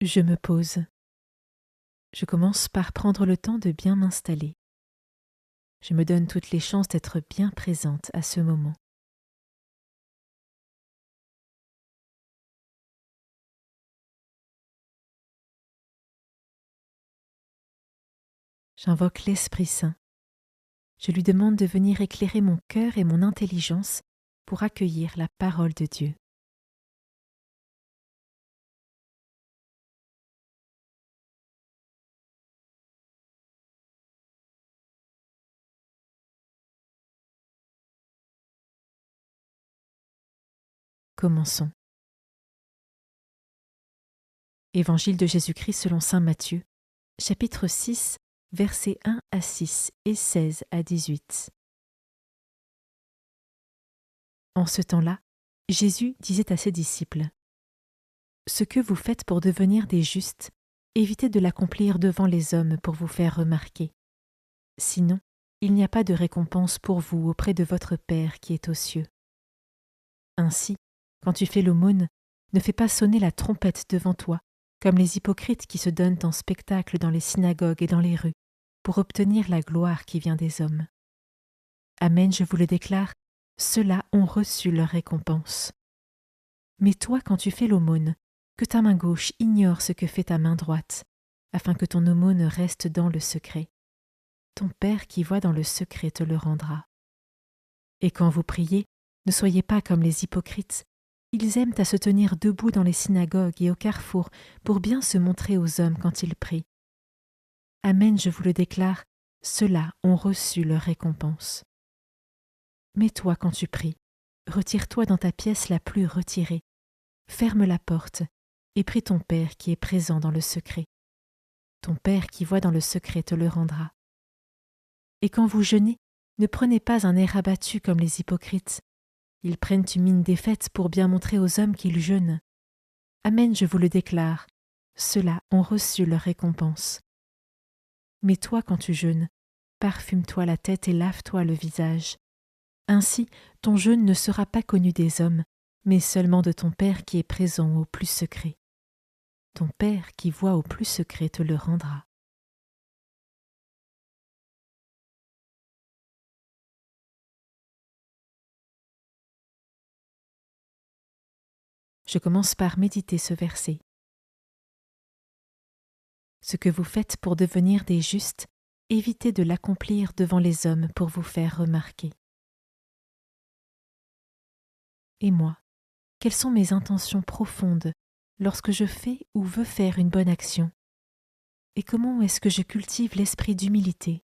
Je me pose. Je commence par prendre le temps de bien m'installer. Je me donne toutes les chances d'être bien présente à ce moment. J'invoque l'Esprit Saint. Je lui demande de venir éclairer mon cœur et mon intelligence pour accueillir la parole de Dieu. Commençons. Évangile de Jésus-Christ selon saint Matthieu, chapitre 6, versets 1 à 6 et 16 à 18. En ce temps-là, Jésus disait à ses disciples : « Ce que vous faites pour devenir des justes, évitez de l'accomplir devant les hommes pour vous faire remarquer. Sinon, il n'y a pas de récompense pour vous auprès de votre Père qui est aux cieux. Ainsi, quand tu fais l'aumône, ne fais pas sonner la trompette devant toi, comme les hypocrites qui se donnent en spectacle dans les synagogues et dans les rues, pour obtenir la gloire qui vient des hommes. Amen, je vous le déclare, ceux-là ont reçu leur récompense. Mais toi, quand tu fais l'aumône, que ta main gauche ignore ce que fait ta main droite, afin que ton aumône reste dans le secret. Ton Père qui voit dans le secret te le rendra. Et quand vous priez, ne soyez pas comme les hypocrites. Ils aiment à se tenir debout dans les synagogues et au carrefour pour bien se montrer aux hommes quand ils prient. Amen, je vous le déclare, ceux-là ont reçu leur récompense. Mais toi, quand tu pries, retire-toi dans ta pièce la plus retirée, ferme la porte et prie ton Père qui est présent dans le secret. Ton Père qui voit dans le secret te le rendra. Et quand vous jeûnez, ne prenez pas un air abattu comme les hypocrites. Ils prennent une mine défaite pour bien montrer aux hommes qu'ils jeûnent. Amen, je vous le déclare, ceux-là ont reçu leur récompense. Mais toi, quand tu jeûnes, parfume-toi la tête et lave-toi le visage. Ainsi, ton jeûne ne sera pas connu des hommes, mais seulement de ton Père qui est présent au plus secret. Ton Père qui voit au plus secret te le rendra. Je commence par méditer ce verset. Ce que vous faites pour devenir des justes, évitez de l'accomplir devant les hommes pour vous faire remarquer. Et moi, quelles sont mes intentions profondes lorsque je fais ou veux faire une bonne action? Et comment est-ce que je cultive l'esprit d'humilité?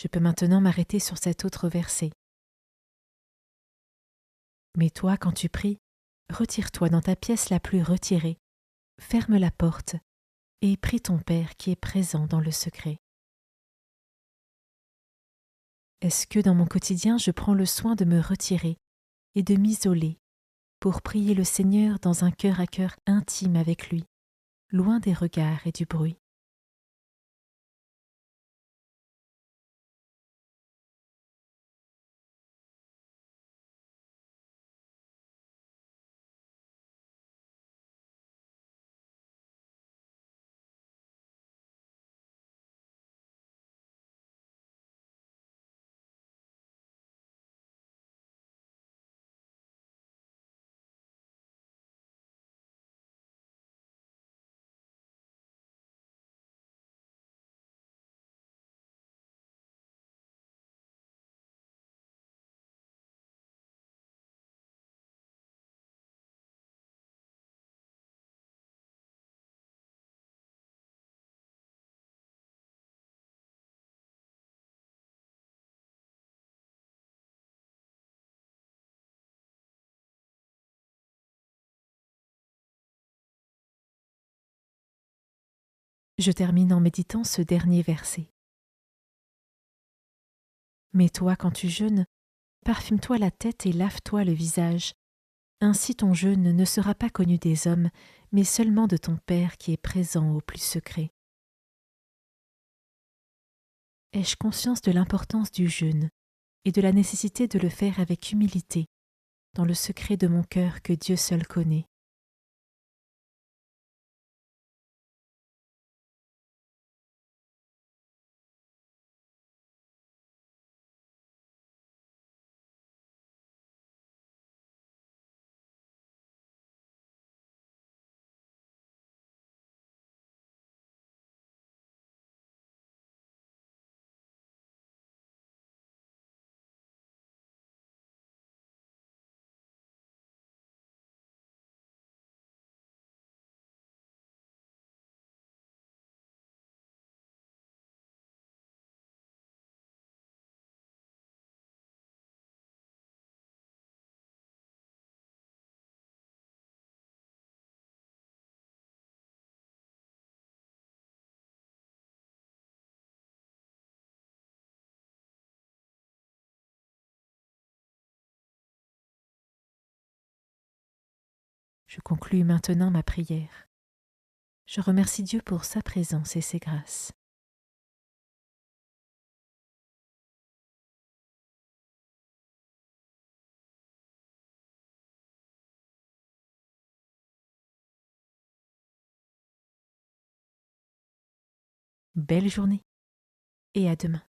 Je peux maintenant m'arrêter sur cet autre verset. Mais toi, quand tu pries, retire-toi dans ta pièce la plus retirée, ferme la porte et prie ton Père qui est présent dans le secret. Est-ce que dans mon quotidien, je prends le soin de me retirer et de m'isoler pour prier le Seigneur dans un cœur à cœur intime avec lui, loin des regards et du bruit? Je termine en méditant ce dernier verset. Mais toi, quand tu jeûnes, parfume-toi la tête et lave-toi le visage. Ainsi ton jeûne ne sera pas connu des hommes, mais seulement de ton Père qui est présent au plus secret. Ai-je conscience de l'importance du jeûne et de la nécessité de le faire avec humilité, dans le secret de mon cœur que Dieu seul connaît? Je conclus maintenant ma prière. Je remercie Dieu pour sa présence et ses grâces. Belle journée et à demain.